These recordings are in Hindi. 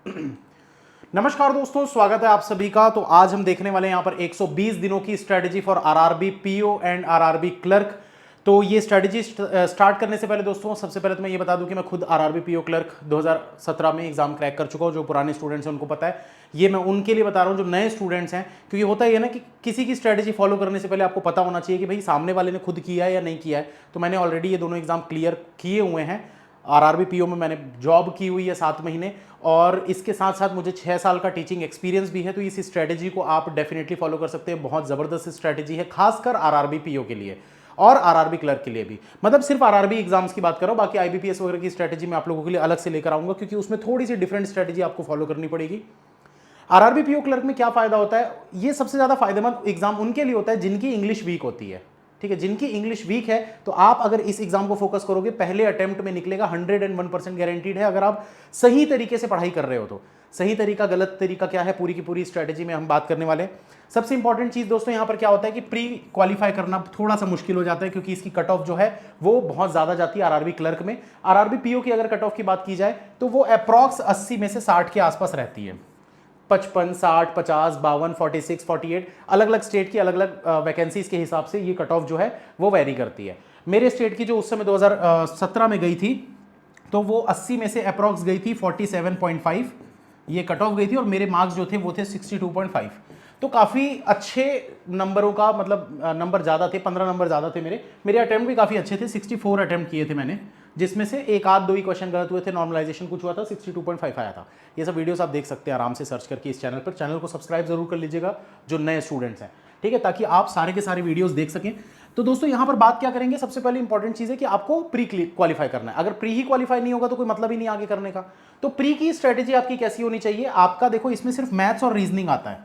नमस्कार दोस्तों, स्वागत है आप सभी का। तो आज हम देखने वाले हैं यहाँ पर 120 दिनों की strategy for RRB PO and RRB clerk. तो ये स्ट्रेटजी स्टार्ट करने से पहले दोस्तों, सबसे पहले तो मैं ये बता दूं कि मैं खुद आरआरबी पीओ क्लर्क 2017 में एग्जाम क्रैक कर चुका हूँ। जो पुराने स्टूडेंट्स हैं उनको पता है, ये मैं उनके लिए बता रहा हूँ जो नए स्टूडेंट्स हैं। क्योंकि होता ही है ना कि किसी की स्ट्रेटजी फॉलो करने से पहले आपको पता होना चाहिए कि भाई सामने वाले ने खुद किया है या नहीं किया है। तो मैंने ऑलरेडी ये दोनों एग्जाम क्लियर किए हुए हैं। आरआरबी पीओ में मैंने जॉब की हुई है 7 महीने, और इसके साथ साथ मुझे 6 साल का टीचिंग एक्सपीरियंस भी है। तो इस स्ट्रेटजी को आप डेफिनेटली फॉलो कर सकते हैं। बहुत ज़बरदस्त स्ट्रेटजी है, खासकर आरआरबी पीओ के लिए और आरआरबी क्लर्क के लिए भी। मतलब सिर्फ आरआरबी एग्जाम्स की बात करो, बाकी आईबीपीएस वगैरह की स्ट्रेटजी मैं आप लोगों के लिए अलग से लेकर आऊंगा, क्योंकि उसमें थोड़ी सी डिफरेंट स्ट्रेटजी आपको फॉलो करनी पड़ेगी। आरआरबी पीओ क्लर्क में क्या फायदा होता है, ये सबसे ज्यादा फायदेमंद एग्जाम उनके लिए होता है जिनकी इंग्लिश वीक होती है। ठीक है, जिनकी इंग्लिश वीक है, तो आप अगर इस एग्जाम को फोकस करोगे, पहले अटेम्प्ट में निकलेगा, 101% गारंटीड है, अगर आप सही तरीके से पढ़ाई कर रहे हो तो। सही तरीका गलत तरीका क्या है, पूरी की पूरी स्ट्रेटजी में हम बात करने वाले हैं। सबसे इंपॉर्टेंट चीज दोस्तों यहां पर क्या होता है कि प्री क्वालिफाई करना थोड़ा सा मुश्किल हो जाता है, क्योंकि इसकी कट ऑफ जो है वो बहुत ज्यादा जाती है आरआरबी क्लर्क में। आरआरबी पीओ की अगर कट ऑफ की बात की जाए तो वो अप्रॉक्स 80 में से 60 के आसपास रहती है। 55, 60, 50, 52, 46, 48, अलग अलग स्टेट की अलग अलग वैकेंसीज के हिसाब से ये कट ऑफ जो है वो वेरी करती है। मेरे स्टेट की जो उस समय 2017 में गई थी, तो वो 80 में से अप्रॉक्स गई थी 47.5, ये कट ऑफ गई थी, और मेरे मार्क्स जो थे वो थे 62.5। तो काफ़ी अच्छे नंबरों का, मतलब नंबर ज़्यादा थे, 15 नंबर ज़्यादा थे मेरे। मेरे अटेम्प्ट भी काफ़ी अच्छे थे, 64 अटेम्प्ट किए थे मैंने, जिसमें से एक आध दो ही क्वेश्चन गलत हुए थे, नॉर्मलाइजेशन कुछ हुआ था, 62.5 आया था। ये सब वीडियोस आप देख सकते हैं आराम से सर्च करके इस चैनल पर। चैनल को सब्सक्राइब जरूर कर लीजिएगा जो नए स्टूडेंट्स हैं, ठीक है, ताकि आप सारे के सारे वीडियोस देख सकें। तो दोस्तों यहाँ पर बात क्या करेंगे, सबसे पहले इंपॉर्टेंट चीज़ है कि आपको प्री क्वालिफाई करना है। अगर प्री ही क्वालिफाई नहीं होगा तो कोई मतलब ही नहीं आगे करने का। तो प्री की स्ट्रेटेजी आपकी कैसी होनी चाहिए, आपका देखो इसमें सिर्फ मैथ्स और रीजनिंग आता है,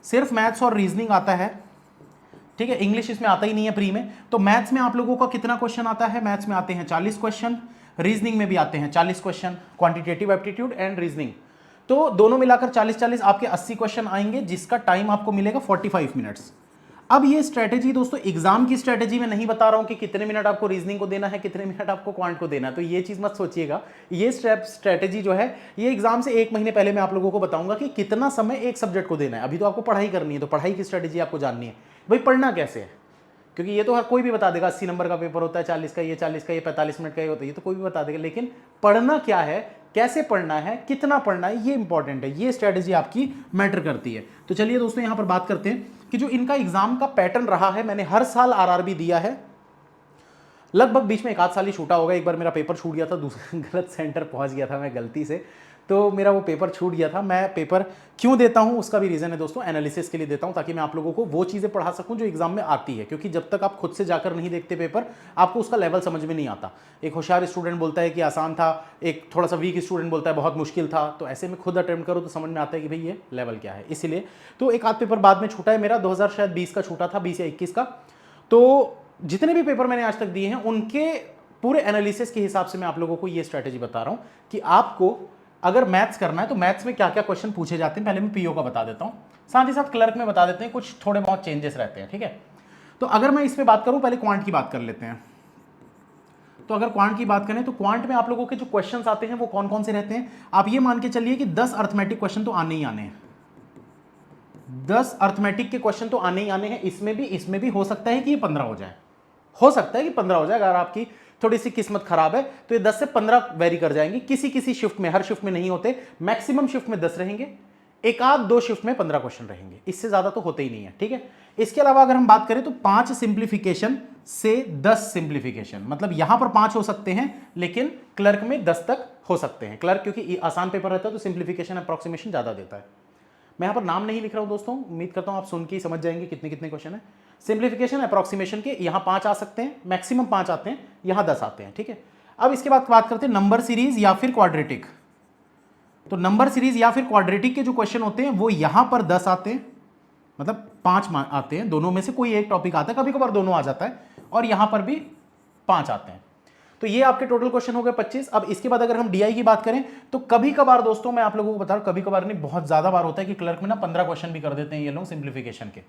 सिर्फ मैथ्स और रीजनिंग आता है, ठीक है। इंग्लिश इसमें आता ही नहीं है प्री में। तो मैथ्स में आप लोगों का कितना क्वेश्चन आता है, मैथ्स में आते हैं 40 क्वेश्चन, रीजनिंग में भी आते हैं 40 question, quantitative aptitude and reasoning. तो दोनों मिलाकर 40-40 आपके 80 क्वेश्चन आएंगे, जिसका टाइम आपको मिलेगा 45 मिनट्स। अब ये स्ट्रेटेजी दोस्तों एग्जाम की स्ट्रेटेजी में नहीं बता रहा हूं कि कितने मिनट आपको रीजनिंग को देना है, कितने मिनट आपको क्वांट को देना है। तो ये चीज मत सोचिएगा, ये स्ट्रेटेजी जो है ये एग्जाम से 1 महीने पहले मैं आप लोगों को बताऊंगा कि कितना समय एक सब्जेक्ट को देना है। अभी तो आपको पढ़ाई करनी है, तो पढ़ाई की स्ट्रेटेजी आपको जाननी है, भाई पढ़ना कैसे है। क्योंकि ये तो हर कोई भी बता देगा, 80 नंबर का पेपर होता है, 40 का, ये 40 का, ये 45 मिनट का ये होता है, ये तो कोई भी बता देगा। लेकिन पढ़ना क्या है, कैसे पढ़ना है, कितना पढ़ना है, ये इंपॉर्टेंट है। ये स्ट्रेटेजी आपकी मैटर करती है। तो चलिए दोस्तों यहां पर बात करते हैं कि जो इनका एग्जाम का पैटर्न रहा है, मैंने हर साल आरआरबी दिया है, लगभग बीच में एक आध साल ही छूटा होगा। एक बार मेरा पेपर छूट गया था, दूसरे गलत सेंटर पहुंच गया था मैं गलती से, तो मेरा वो पेपर छूट गया था। मैं पेपर क्यों देता हूं उसका भी रीज़न है दोस्तों, एनालिसिस के लिए देता हूं, ताकि मैं आप लोगों को वो चीज़ें पढ़ा सकूं जो एग्जाम में आती है। क्योंकि जब तक आप खुद से जाकर नहीं देखते पेपर, आपको उसका लेवल समझ में नहीं आता। एक होशियार स्टूडेंट बोलता है कि आसान था, एक थोड़ा सा वीक स्टूडेंट बोलता है बहुत मुश्किल था। तो ऐसे में खुद अटेम्प्ट करो तो समझ में आता है कि भाई ये लेवल क्या है। इसीलिए तो एक आध पेपर बाद में छूटा है मेरा, 2020 का छूटा था, 20 या 21 का। तो जितने भी पेपर मैंने आज तक दिए हैं उनके पूरे एनालिसिस के हिसाब से मैं आप लोगों को ये स्ट्रेटेजी बता रहा हूं कि आपको अगर मैथ्स करना है तो मैथ्स में क्या क्या क्वेश्चन पूछे जाते हैं, पहले मैं पीओ का बता देता हूं, साथ ही साथ क्लर्क में बता देते हैं, कुछ थोड़े बहुत चेंजेस रहते हैं, ठीक है। तो अगर मैं इस पे बात करूं, पहले क्वांट की बात कर लेते हैं। तो अगर क्वांट की बात करें तो क्वांट में आप लोगों के जो क्वेश्चंस आते हैं वो कौन कौन से रहते हैं, आप ये मान के चलिए कि 10 अर्थमेटिक क्वेश्चन तो आने ही आने हैं। 10 अर्थमेटिक के क्वेश्चन तो आने ही आने हैं। इसमें भी हो सकता है कि ये 15 हो जाए, हो सकता है कि 15 हो जाए। अगर आपकी थोड़ी सी किस्मत खराब है तो ये 10 से 15 वेरी कर जाएंगे, किसी किसी शिफ्ट में, हर शिफ्ट में नहीं होते। मैक्सिमम शिफ्ट में 10 रहेंगे, एक आध दो शिफ्ट में 15 क्वेश्चन रहेंगे, इससे ज्यादा तो होते ही नहीं है, ठीक है। इसके अलावा अगर हम बात करें तो 5 सिंप्लीफिकेशन से 10 सिंप्लीफिकेशन, मतलब यहां पर 5 हो सकते हैं, लेकिन क्लर्क में 10 तक हो सकते हैं। क्लर्क क्योंकि आसान पेपर रहता है तो सिंप्लीफिकेशन अप्रोक्सीमेशन ज्यादा देता है। मैं यहां पर नाम नहीं लिख रहा हूं दोस्तों, उम्मीद करता हूं आप सुन के ही समझ जाएंगे कितने कितने क्वेश्चन है। सिंप्लीफिकेशन अप्रोक्सीमेशन के यहां 5 आ सकते हैं, मैक्सिमम 5 आते हैं, यहां 10 आते हैं, ठीक है। अब इसके बाद बात करते हैं नंबर सीरीज या फिर क्वाड्रेटिक। तो नंबर सीरीज या फिर क्वाड्रेटिक के जो क्वेश्चन होते हैं वो यहां पर 10 आते हैं, मतलब 5 आते हैं, दोनों में से कोई एक टॉपिक आता है, कभी कभार दोनों आ जाता है, और यहां पर भी 5 आते हैं। तो ये आपके टोटल क्वेश्चन हो गए 25। अब इसके बाद अगर हम डीआई की बात करें तो कभी कभार दोस्तों, मैं आप लोगों को बता रहा हूं, कभी कभार नहीं, बहुत ज्यादा बार होता है कि क्लर्क में ना 15 क्वेश्चन भी कर देते हैं ये लोग सिंप्लीफिकेशन के,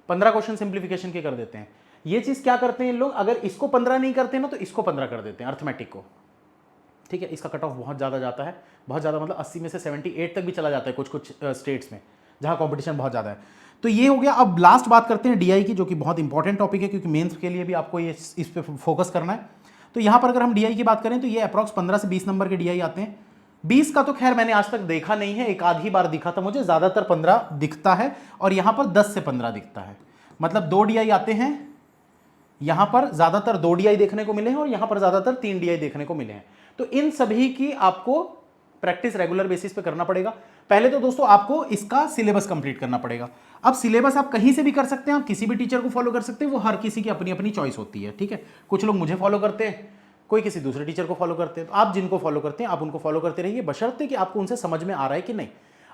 15 क्वेश्चन सिंप्लीफिकेशन के कर देते हैं। ये चीज क्या करते हैं लोग, अगर इसको 15 नहीं करते ना तो इसको 15 कर देते हैं, अर्थमेटिक को, ठीक है, इसका कट ऑफ बहुत ज़्यादा जाता है, बहुत ज़्यादा मतलब 80 में से 78 तक भी चला जाता है कुछ कुछ स्टेट्स में जहाँ कॉम्पिटिशन बहुत ज़्यादा है। तो ये हो गया। अब लास्ट बात करते हैं डीआई की, जो कि बहुत इंपॉर्टेंट टॉपिक है क्योंकि मेंस के लिए भी आपको ये इस पे फोकस करना है। तो यहाँ पर अगर हम डीआई की बात करें तो ये अप्रॉक्स 15 से 20 नंबर के डीआई आते हैं। 20 का तो खैर मैंने आज तक देखा नहीं है, एक आधी बार दिखा था मुझे, ज़्यादातर 15 दिखता है और यहाँ पर 10 से 15 दिखता है, मतलब 2 डीआई आते हैं। यहाँ पर ज़्यादातर 2 डीआई देखने को मिले हैं और यहाँ पर ज़्यादातर 3 डीआई देखने को मिले हैं। तो इन सभी की आपको प्रैक्टिस रेगुलर बेसिस पे करना पड़ेगा। पहले तो दोस्तों आपको इसका सिलेबस कंप्लीट करना पड़ेगा। अब सिलेबस आप कहीं से भी कर सकते हैं, आप किसी भी टीचर को फॉलो कर सकते हैं, वो हर किसी की अपनी अपनी चॉइस होती है, ठीक है। कुछ लोग मुझे फॉलो करते हैं, कोई किसी दूसरे टीचर को फॉलो करते हैं। तो आप जिनको फॉलो करते हैं आप उनको फॉलो करते रहिए, बशर्ते कि आपको उनसे समझ में आ रहा है कि नहीं।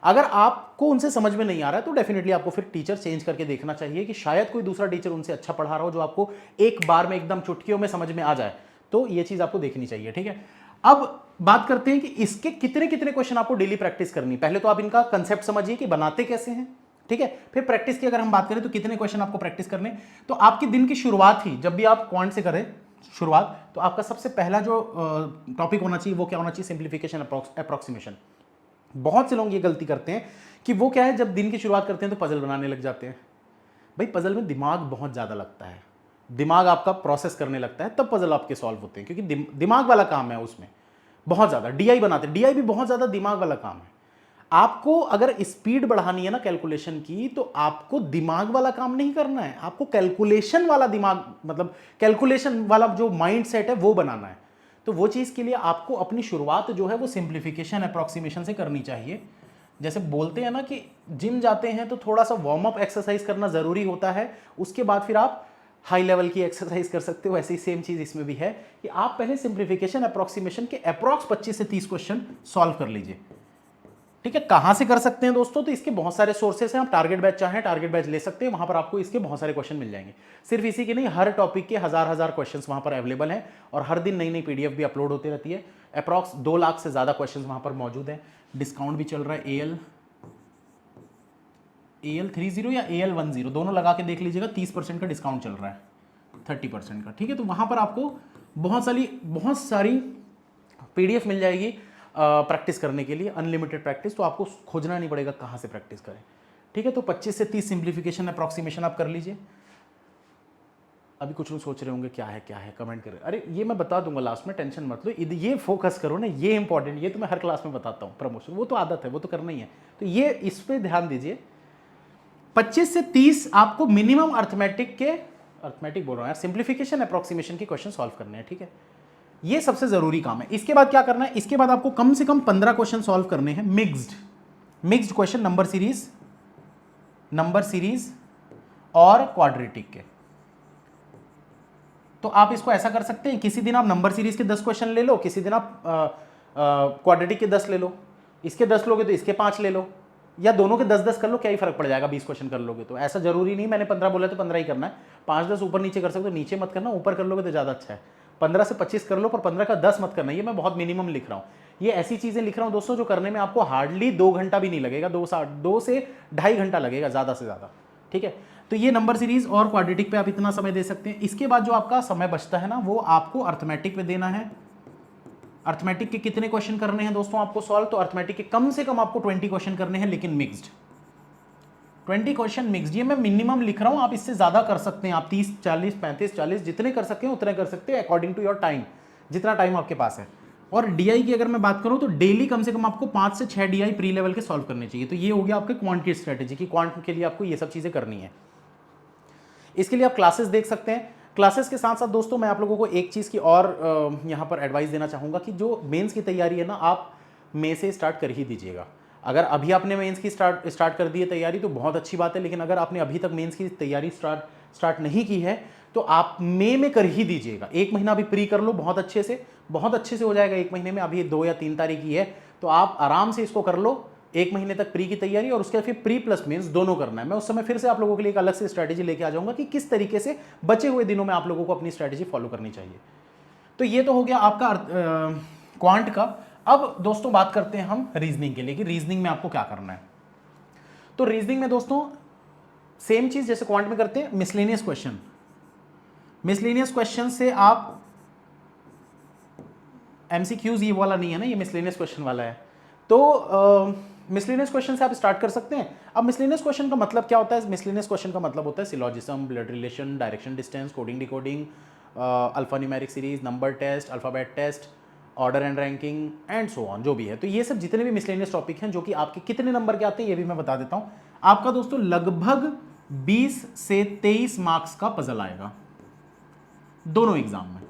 अगर आपको उनसे समझ में नहीं आ रहा है तो डेफिनेटली आपको फिर टीचर चेंज करके देखना चाहिए कि शायद कोई दूसरा टीचर उनसे अच्छा पढ़ा रहा हो, जो आपको एक बार में एकदम चुटकियों में समझ में आ जाए। तो ये चीज आपको देखनी चाहिए, ठीक है। अब बात करते हैं कि इसके कितने कितने क्वेश्चन आपको डेली प्रैक्टिस करनी। पहले तो आप इनका कंसेप्ट समझिए कि बनाते कैसे हैं, ठीक है। फिर प्रैक्टिस की अगर हम बात करें तो कितने क्वेश्चन आपको प्रैक्टिस करने। तो आपके दिन की शुरुआत ही जब भी आप क्वांट से करें शुरुआत, तो आपका सबसे पहला जो टॉपिक होना चाहिए वो क्या होना चाहिए, सिंप्लीफिकेशन अप्रॉक्सीमेशन। बहुत से लोग ये गलती करते हैं कि वो क्या है, जब दिन की शुरुआत करते हैं तो पजल बनाने लग जाते हैं। भाई पजल में दिमाग बहुत ज़्यादा लगता है, दिमाग आपका प्रोसेस करने लगता है, तब पजल आपके सॉल्व होते हैं, क्योंकि दिमाग वाला काम है उसमें बहुत ज़्यादा। डीआई बनाते हैं, डीआई भी बहुत ज़्यादा दिमाग वाला काम है। आपको अगर स्पीड बढ़ानी है ना कैलकुलेशन की, तो आपको दिमाग वाला काम नहीं करना है, आपको कैलकुलेशन वाला दिमाग, मतलब कैलकुलेशन वाला जो माइंड सेट है वो बनाना है। तो वो चीज़ के लिए आपको अपनी शुरुआत जो है वो सिंप्लीफिकेशन अप्रॉक्सीमेशन से करनी चाहिए। जैसे बोलते हैं ना कि जिम जाते हैं तो थोड़ा सा वार्म अप एक्सरसाइज करना ज़रूरी होता है, उसके बाद फिर आप हाई लेवल की एक्सरसाइज कर सकते हो। ऐसे ही सेम चीज़ इसमें भी है कि आप पहले सिंप्लीफिकेशन अप्रॉक्सीमेशन के अप्रॉक्स 25 से 30 क्वेश्चन सॉल्व कर लीजिए, ठीक है। कहां से कर सकते हैं दोस्तों, तो इसके बहुत सारे सोर्सेस हैं। आप टारगेट बैच चाहें टारगेट बैच ले सकते हैं, वहां पर आपको इसके बहुत सारे क्वेश्चन मिल जाएंगे। सिर्फ इसी के नहीं, हर टॉपिक के हजार क्वेश्चंस वहां पर अवेलेबल हैं और हर दिन नई नई पीडीएफ भी अपलोड होती रहती है। अप्रॉक्स 2 लाख से ज़्यादा क्वेश्चन वहां पर मौजूद हैं। डिस्काउंट भी चल रहा है, AL30 या AL10 दोनों लगा के देख लीजिएगा, 30% का डिस्काउंट चल रहा है, 30% का, ठीक है। तो वहां पर आपको बहुत सारी पीडीएफ मिल जाएगी प्रैक्टिस करने के लिए, अनलिमिटेड प्रैक्टिस। तो आपको खोजना नहीं पड़ेगा कहाँ से प्रैक्टिस करें, ठीक है। तो 25 से 30 सिंप्लीफिकेशन अप्रॉक्सीमेशन आप कर लीजिए। अभी कुछ लोग सोच रहे होंगे क्या है, कमेंट करें। अरे ये मैं बता दूंगा लास्ट में, टेंशन मत लो, ये फोकस करो ना, ये इंपॉर्टेंट, ये तो मैं हर क्लास में बताता हूँ। प्रमोशन वो तो आदत है, वो तो करना ही है, तो ये इस पर ध्यान दीजिए। 25 से 30 आपको मिनिमम अर्थमेटिक बोल रहा हूँ यार, सिंप्लीफिकेशन अप्रॉक्सीमेशन के क्वेश्चन सॉल्व करने हैं, ठीक है। ये सबसे जरूरी काम है। इसके बाद क्या करना है, इसके बाद आपको कम से कम 15 क्वेश्चन सॉल्व करने हैं मिक्स्ड क्वेश्चन, नंबर सीरीज और क्वाड्रेटिक के। तो आप इसको ऐसा कर सकते हैं, किसी दिन आप नंबर सीरीज के 10 क्वेश्चन ले लो, किसी दिन आप क्वाड्रेटिक के 10 ले लो, इसके 10 लोगे तो इसके 5 ले लो, या दोनों के 10-10 कर लो, क्या ही फर्क पड़ जाएगा, 20 क्वेश्चन कर लोगे तो। ऐसा जरूरी नहीं मैंने 15 बोला तो 15 ही करना है, 5-10 ऊपर नीचे कर सकते हो, नीचे मत करना, ऊपर कर लोगे तो ज़्यादा अच्छा है। 15 से 25 कर लो, पर 15 का 10 मत करना। ये मैं बहुत मिनिमम लिख रहा हूँ, ये ऐसी चीज़ें लिख रहा हूँ दोस्तों जो करने में आपको हार्डली 2 घंटा भी नहीं लगेगा, 2 से 2.5 घंटा लगेगा ज़्यादा से ज़्यादा, ठीक है। तो ये नंबर सीरीज और क्वाड्रेटिक पे आप इतना समय दे सकते हैं। इसके बाद जो आपका समय बचता है ना, वो आपको अर्थमेटिक पे देना है। अर्थमेटिक के कितने क्वेश्चन करने हैं दोस्तों आपको सॉल्व, तो अर्थमेटिक के कम से कम आपको 20 क्वेश्चन करने हैं, लेकिन मिक्स्ड 20 क्वेश्चन मिक्स्ड। ये मैं मिनिमम लिख रहा हूं, आप इससे ज्यादा कर सकते हैं, आप 30, 40, 35, 40 जितने कर सकते हैं उतने कर सकते हैं, अकॉर्डिंग टू योर टाइम, जितना टाइम आपके पास है। और डीआई की अगर मैं बात करूं तो डेली कम से कम आपको 5 से 6 डीआई प्री लेवल के सॉल्व करने चाहिए। तो ये हो गया आपके क्वांट की स्ट्रेटेजी की, क्वांट के लिए आपको ये सब चीजें करनी है। इसके लिए आप क्लासेस देख सकते हैं। क्लासेस के साथ साथ दोस्तों मैं आप लोगों को एक चीज़ की और यहाँ पर एडवाइस देना चाहूँगा कि जो मेंस की तैयारी है ना, आप मई से स्टार्ट कर ही दीजिएगा। अगर अभी आपने मेंस की स्टार्ट कर दी है तैयारी तो बहुत अच्छी बात है, लेकिन अगर आपने अभी तक मेंस की तैयारी स्टार्ट नहीं की है तो आप मई में कर ही दीजिएगा। 1 महीना अभी प्री कर लो, बहुत अच्छे से हो जाएगा 1 महीने में। अभी 2 या 3 तारीख की है तो आप आराम से इसको कर लो, 1 महीने तक प्री की तैयारी, और उसके बाद फिर प्री प्लस मेंस दोनों करना है। मैं उस समय फिर से आप लोगों के लिए एक अलग से स्ट्रैटेजी लेके आ जाऊंगा कि किस तरीके से बचे हुए दिनों में आप लोगों को अपनी स्ट्रैटेजी फॉलो करनी चाहिए। तो ये तो हो गया आपका क्वांट का। अब दोस्तों बात करते हैं हम रीजनिंग के लिए कि रीजनिंग में आपको क्या करना है। तो रीजनिंग में दोस्तों सेम चीज जैसे क्वांट में करते हैं, मिसलेनियस क्वेश्चन से आप MCQs ये वाला नहीं है ना, ये मिसलेनियस क्वेश्चन वाला है। तो मिसलेनियस क्वेश्चन से आप स्टार्ट कर सकते हैं। अब मिसलेनियस क्वेश्चन का मतलब क्या होता है? मिसलेनियस क्वेश्चन का मतलब होता है syllogism, blood relation, direction distance, coding decoding, alpha numeric series, number test, alphabet test, order and ranking and so on, जो भी है। तो ये सब जितने भी मिसलेनियस टॉपिक हैं जो कि आपके कितने नंबर के आते हैं ये भी मैं बता देता हूँ आपका दोस्तों। लगभग 20 से 23 मार्क्स का पजल आएगा दोनों एग्जाम में,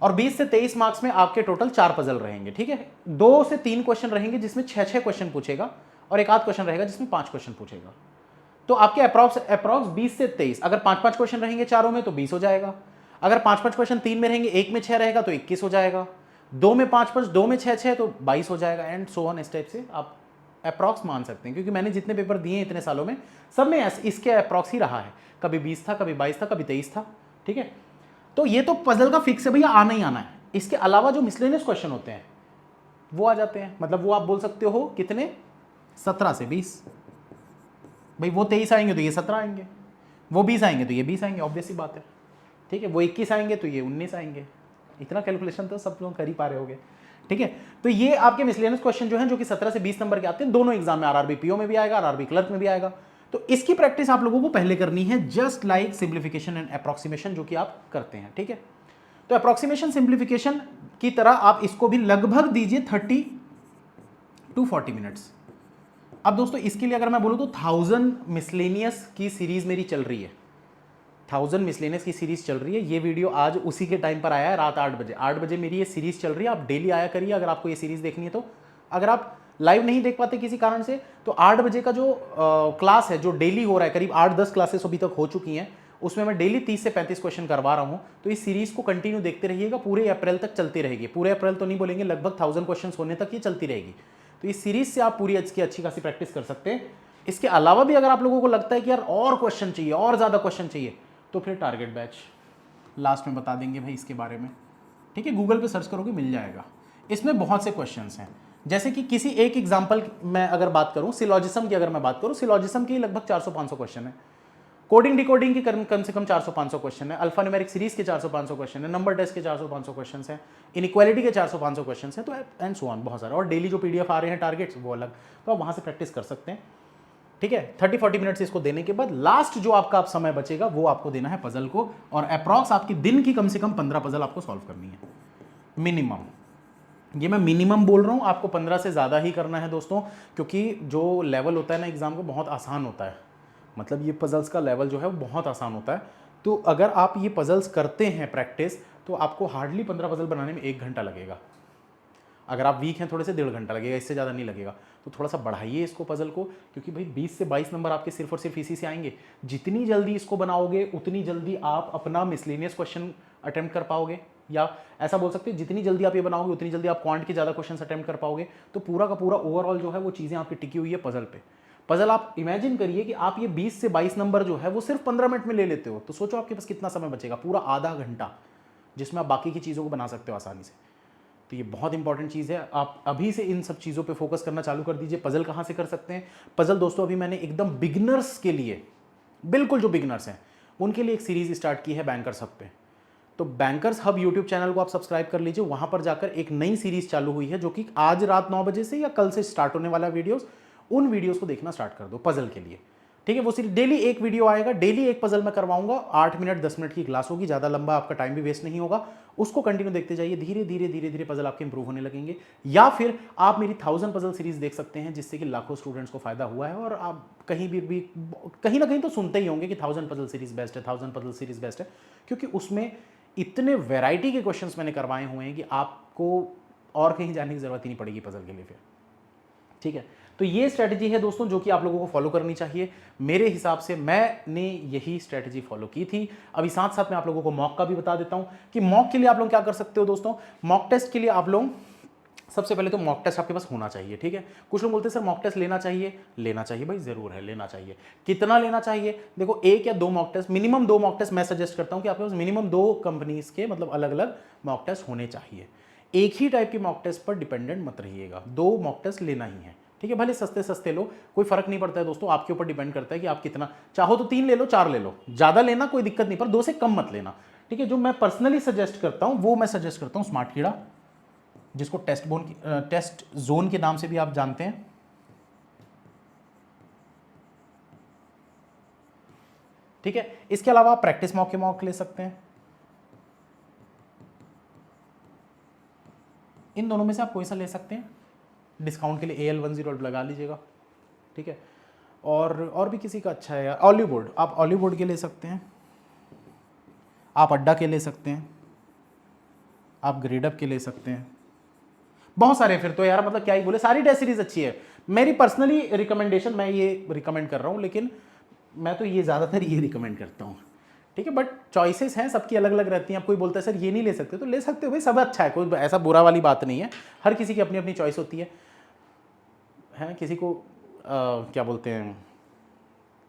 और 20 से 23 मार्क्स में आपके टोटल 4 पजल रहेंगे, ठीक है। 2 से 3 क्वेश्चन रहेंगे जिसमें 6-6 क्वेश्चन पूछेगा, और एक आध क्वेश्चन रहेगा जिसमें 5 क्वेश्चन पूछेगा। तो आपके अप्रॉक्स 20 से 23, अगर 5-5 क्वेश्चन रहेंगे चारों में तो 20 हो जाएगा। अगर 5-5 क्वेश्चन 3 में रहेंगे, एक में 6 रहेगा तो 21 हो जाएगा, 2 में 5-5, 2 में 6-6 तो 22 हो जाएगा, एंड सो ऑन। इस टाइप से आप अप्रॉक्स मान सकते हैं, क्योंकि मैंने जितने पेपर दिए हैं इतने सालों में सब में इसके अप्रॉक्स ही रहा है। कभी 20 था, कभी 22 था, कभी 23 था, ठीक है। तो ये तो पजल का फिक्स है भैया, आना ही आना है। इसके अलावा जो मिसलेनियस क्वेश्चन होते हैं वो आ जाते हैं, मतलब वो आप बोल सकते हो कितने, 17 से 20। भाई वो 23 आएंगे तो ये 17 आएंगे, वो 20 आएंगे तो ये 20 आएंगे, ऑब्वियस सी बात है, ठीक है। वो 21 आएंगे तो ये 19 आएंगे। इतना कैलकुलेशन तो सब लोग कर ही पा रहे होंगे, ठीक है। तो ये आपके मिसलेनियस क्वेश्चन जो हैं जो कि 17 से 20 नंबर के आते हैं दोनों एग्जाम में, आरआरबी पीओ में भी आएगा, आरआरबी क्लर्क में भी आएगा। तो इसकी प्रैक्टिस आप लोगों को पहले करनी है, just like simplification and approximation जो कि आप करते हैं, ठीक है। तो अप्रॉक्सीमेशन सिंप्लीफिकेशन की तरह आप इसको भी लगभग दीजिए 30 to 40 मिनट्स। अब दोस्तों इसके लिए अगर मैं बोलूं तो 1000 मिसलेनियस की सीरीज मेरी चल रही है, 1000 मिसलेनियस की सीरीज चल रही है। ये वीडियो आज उसी के टाइम पर आया है, रात 8 बजे मेरी ये सीरीज चल रही है। आप डेली आया करिए अगर आपको ये सीरीज देखनी है तो। अगर आप लाइव नहीं देख पाते किसी कारण से तो 8 बजे का जो क्लास है जो डेली हो रहा है, करीब 8-10 क्लासेस अभी तक हो चुकी हैं, उसमें मैं डेली 30 से 35 क्वेश्चन करवा रहा हूँ। तो इस सीरीज को कंटिन्यू देखते रहिएगा, पूरे अप्रैल तक चलती रहेगी। पूरे अप्रैल तो नहीं बोलेंगे, लगभग 1000 क्वेश्चन होने तक ये चलती रहेगी। तो इस सीरीज से आप पूरी अच्छी खासी प्रैक्टिस कर सकते हैं। इसके अलावा भी अगर आप लोगों को लगता है कि यार और क्वेश्चन चाहिए, और ज़्यादा क्वेश्चन चाहिए, तो फिर टारगेट बैच लास्ट में बता देंगे भाई इसके बारे में, ठीक है। गूगल पे सर्च करोगे मिल जाएगा। इसमें बहुत से क्वेश्चंस हैं, जैसे कि किसी एक एग्जांपल मैं अगर बात करूं, सिलॉजिज्म की अगर मैं बात करूं, सिलॉजिज्म की लगभग 400-500 क्वेश्चन है। कोडिंग डिकोडिंग की कम से कम 400-500 क्वेश्चन है। अल्फा न्यूमेरिक सीरीज के 400-500 क्वेश्चन है। नंबर टेस्ट के 400-500 क्वेश्चन हैं। इनइक्वालिटी के 400-500 क्वेश्चन हैं। तो एंड सो ऑन, बहुत सारे। और डेली जो पीडीएफ आ रहे हैं टारगेट्स वो अलग, तो आप वहां से प्रैक्टिस कर सकते हैं, ठीक है। 30-40 मिनट्स इसको देने के बाद लास्ट जो आपका समय बचेगा वो आपको देना है पजल को, और अप्रॉक्स आपकी दिन की कम से कम 15 पजल आपको सॉल्व करनी है मिनिमम। ये मैं मिनिमम बोल रहा हूँ, आपको 15 से ज़्यादा ही करना है दोस्तों, क्योंकि जो लेवल होता है ना एग्जाम का बहुत आसान होता है। मतलब ये पजल्स का लेवल जो है वो बहुत आसान होता है। तो अगर आप ये पजल्स करते हैं प्रैक्टिस, तो आपको हार्डली 15 पजल बनाने में 1 घंटा लगेगा। अगर आप वीक हैं थोड़े से 1.5 घंटा लगेगा, इससे ज़्यादा नहीं लगेगा। तो थोड़ा सा बढ़ाइए इसको पजल को, क्योंकि भाई 20 से 22 नंबर आपके सिर्फ और सिर्फ इसी से आएंगे। जितनी जल्दी इसको बनाओगे उतनी जल्दी आप अपना मिसलेनियस क्वेश्चन अटेम्प्ट कर पाओगे, या ऐसा बोल सकते हैं जितनी जल्दी आप ये बनाओगे उतनी जल्दी आप क्वांट के ज़्यादा क्वेश्चन अटेम्प्ट कर पाओगे। तो पूरा का पूरा ओवरऑल जो है वो चीज़ें आपकी टिकी हुई है पजल पे। पजल आप इमेजिन करिए कि आप ये 20 से 22 नंबर जो है वो सिर्फ 15 मिनट में ले लेते हो, तो सोचो आपके पास कितना समय बचेगा, पूरा आधा घंटा, जिसमें आप बाकी की चीज़ों को बना सकते हो आसानी से। तो ये बहुत इंपॉर्टेंट चीज़ है, आप अभी से इन सब चीज़ों पे फोकस करना चालू कर दीजिए। पजल कहाँ से कर सकते हैं? पजल दोस्तों अभी मैंने एकदम बिगिनर्स के लिए, बिल्कुल जो बिगिनर्स हैं उनके लिए एक सीरीज स्टार्ट की है बैंकर्स हब पे। तो बैंकर्स हब यूट्यूब चैनल को आप सब्सक्राइब कर लीजिए, वहाँ पर जाकर एक नई सीरीज चालू हुई है जो कि आज रात 9 बजे से या कल से स्टार्ट होने वाला वीडियोज़, उन वीडियोज़ को देखना स्टार्ट कर दो पजल के लिए, ठीक है। वो सिर्फ डेली एक वीडियो आएगा, डेली एक पजल मैं करवाऊंगा, 8 मिनट 10 मिनट की क्लास होगी, ज़्यादा लंबा आपका टाइम भी वेस्ट नहीं होगा। उसको कंटिन्यू देखते जाइए, धीरे धीरे पजल आपके इंप्रूव होने लगेंगे। या फिर आप मेरी 1000 पजल सीरीज देख सकते हैं, जिससे कि लाखों स्टूडेंट्स को फायदा हुआ है। और आप कहीं कहीं ना कहीं तो सुनते ही होंगे कि 1000 पजल सीरीज बेस्ट है, 1000 पजल सीरीज बेस्ट है, क्योंकि उसमें इतने वैरायटी के क्वेश्चंस मैंने करवाए हुए हैं कि आपको और कहीं जाने की जरूरत ही नहीं पड़ेगी पजल के लिए फिर, ठीक है। तो ये स्ट्रैटेजी है दोस्तों जो कि आप लोगों को फॉलो करनी चाहिए। मेरे हिसाब से मैंने यही स्ट्रैटेजी फॉलो की थी। अभी साथ साथ मैं आप लोगों को मॉक का भी बता देता हूं कि मॉक के लिए आप लोग क्या कर सकते हो दोस्तों। मॉक टेस्ट के लिए आप लोग सबसे पहले तो मॉक टेस्ट आपके पास होना चाहिए, ठीक है। कुछ लोग बोलते हैं सर मॉक टेस्ट लेना चाहिए भाई, जरूर है, लेना चाहिए। कितना लेना चाहिए? देखो 1 या 2 mock test, minimum 2 mock test मैं सजेस्ट करता हूं कि आपके पास मिनिमम 2 कंपनीज के मतलब अलग अलग मॉक टेस्ट होने चाहिए। एक ही टाइप की मॉक टेस्ट पर डिपेंडेंट मत रहिएगा, 2 मॉक टेस्ट लेना ही है, ठीक है। भले सस्ते सस्ते लो, कोई फर्क नहीं पड़ता है दोस्तों, आपके ऊपर डिपेंड करता है कि आप कितना चाहो तो 3 ले लो, 4 ले लो, ज्यादा लेना कोई दिक्कत नहीं, पर 2 से कम मत लेना, ठीक है। जो मैं पर्सनली सजेस्ट करता हूं वो मैं सजेस्ट करता हूं स्मार्ट कीड़ा, जिसको टेस्ट जोन के नाम से भी आप जानते हैं। ठीक है। इसके अलावा आप प्रैक्टिस मॉक के मॉक ले सकते हैं। इन दोनों में से आप कोई सा ले सकते हैं। डिस्काउंट के लिए AL10 लगा लीजिएगा। ठीक है। और भी किसी का अच्छा है यार, ऑलिव बोर्ड, आप ऑलिव बोर्ड के ले सकते हैं, आप अड्डा के ले सकते हैं, आप ग्रेडअप के ले सकते हैं, बहुत सारे। फिर तो यार मतलब क्या ही बोले, सारी टेस्ट सीरीज अच्छी है। मेरी पर्सनली रिकमेंडेशन, मैं ये रिकमेंड कर रहा हूँ, लेकिन मैं तो ये ज़्यादातर ये रिकमेंड करता हूँ। ठीक है। बट चॉइसेस हैं सबकी अलग अलग रहती हैं। आप कोई बोलता है सर ये नहीं ले सकते, तो ले सकते हो भाई, सब अच्छा है, कोई ऐसा बुरा वाली बात नहीं है। हर किसी की अपनी अपनी चॉइस होती है। किसी को क्या बोलते हैं,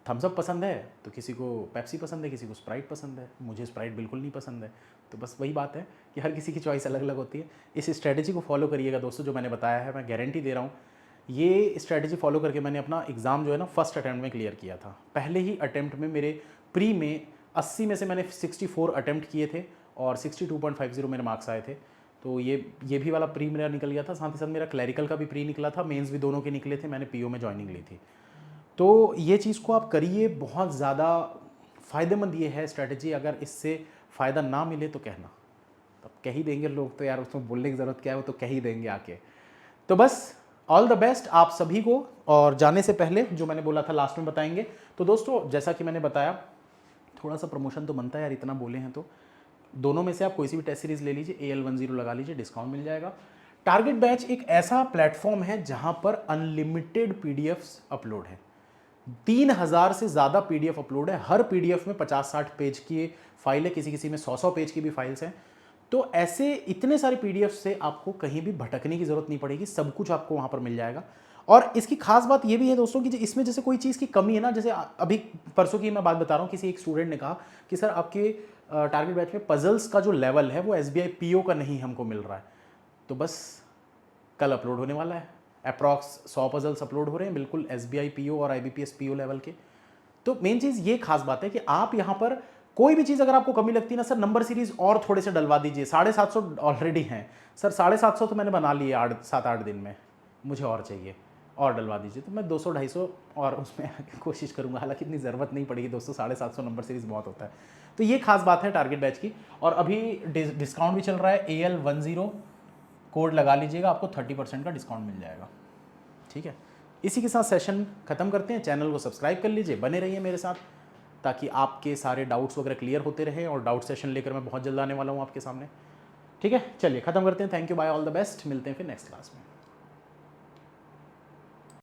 थम्स अप पसंद है, तो किसी को पेप्सी पसंद है, किसी को स्प्राइट पसंद है। मुझे स्प्राइट बिल्कुल नहीं पसंद है। तो बस वही बात है कि हर किसी की चॉइस अलग अलग होती है। इस स्ट्रैटेजी को फॉलो करिएगा दोस्तों, जो मैंने बताया है, मैं गारंटी दे रहा हूँ। ये स्ट्रैटेजी फॉलो करके मैंने अपना एग्ज़ाम जो है ना फर्स्ट अटैम्प्ट में क्लियर किया था। पहले ही अटैम्प्ट में मेरे प्री में 80 में से मैंने 64 अटैम्प्ट किए थे और 62.50 मेरे मार्क्स आए थे। तो ये भी वाला प्री मेरा निकल गया था। साथ ही साथ मेरा क्लैरिकल का भी प्री निकला था, मेंस भी दोनों के निकले थे। मैंने पीओ में ज्वाइनिंग ली थी। तो ये चीज़ को आप करिए, बहुत ज़्यादा फ़ायदेमंद ये है स्ट्रैटेजी। अगर इससे फ़ायदा ना मिले तो कहना, तब कह ही देंगे लोग, तो यार उसमें बोलने की ज़रूरत क्या है, वो तो कह ही देंगे आके। तो बस ऑल द बेस्ट आप सभी को। और जाने से पहले जो मैंने बोला था लास्ट में बताएंगे। तो दोस्तों जैसा कि मैंने बताया, थोड़ा सा प्रमोशन तो बनता है यार, इतना बोले हैं तो दोनों में से आप कोई सी भी टेस्ट सीरीज़ ले लीजिए, AL10 लगा लीजिए, डिस्काउंट मिल जाएगा। टारगेट बैच एक ऐसा प्लेटफॉर्म है जहां पर अनलिमिटेड PDFs अपलोड है। 3000 से ज़्यादा PDF अपलोड है। हर PDF में 50-60 पेज की फाइल है, किसी किसी में 100-100 पेज की भी फाइल्स हैं। तो ऐसे इतने सारे PDF से आपको कहीं भी भटकने की ज़रूरत नहीं पड़ेगी, सब कुछ आपको वहाँ पर मिल जाएगा। और इसकी खास बात ये भी है दोस्तों कि इसमें जैसे कोई चीज़ की कमी है ना, जैसे अभी परसों की मैं बात बता रहा हूँ, किसी एक स्टूडेंट ने कहा कि सर आपके टारगेट बैच में पजल्स का जो लेवल है वो SBI PO का नहीं हमको मिल रहा है। तो बस कल अपलोड होने वाला है, अप्रॉक्स 100 पजल्स अपलोड हो रहे हैं, बिल्कुल SBI PO और IBPS PO लेवल के। तो मेन चीज़ ये खास बात है कि आप यहाँ पर कोई भी चीज़ अगर आपको कमी लगती है ना, सर नंबर सीरीज और थोड़े से डलवा दीजिए। 750 ऑलरेडी हैं सर, 750 तो मैंने बना लिए 7-8 दिन में, मुझे और चाहिए, और डलवा दीजिए। तो मैं 200-250 और उसमें कोशिश करूँगा, हालांकि इतनी ज़रूरत नहीं पड़ेगी दोस्तों, 750 नंबर सीरीज़ बहुत होता है। तो ये खास बात है टारगेट बैच की। और अभी डिस्काउंट भी चल रहा है, AL10 कोड लगा लीजिएगा, आपको 30% का डिस्काउंट मिल जाएगा। ठीक है। इसी के साथ सेशन खत्म करते हैं। चैनल को सब्सक्राइब कर लीजिए, बने रहिए मेरे साथ, ताकि आपके सारे डाउट्स वगैरह क्लियर होते रहें। और डाउट सेशन लेकर मैं बहुत जल्द आने वाला हूँ आपके सामने। ठीक है, चलिए ख़त्म करते हैं। Thank you, bye, all the best. मिलते हैं फिर नेक्स्ट क्लास में।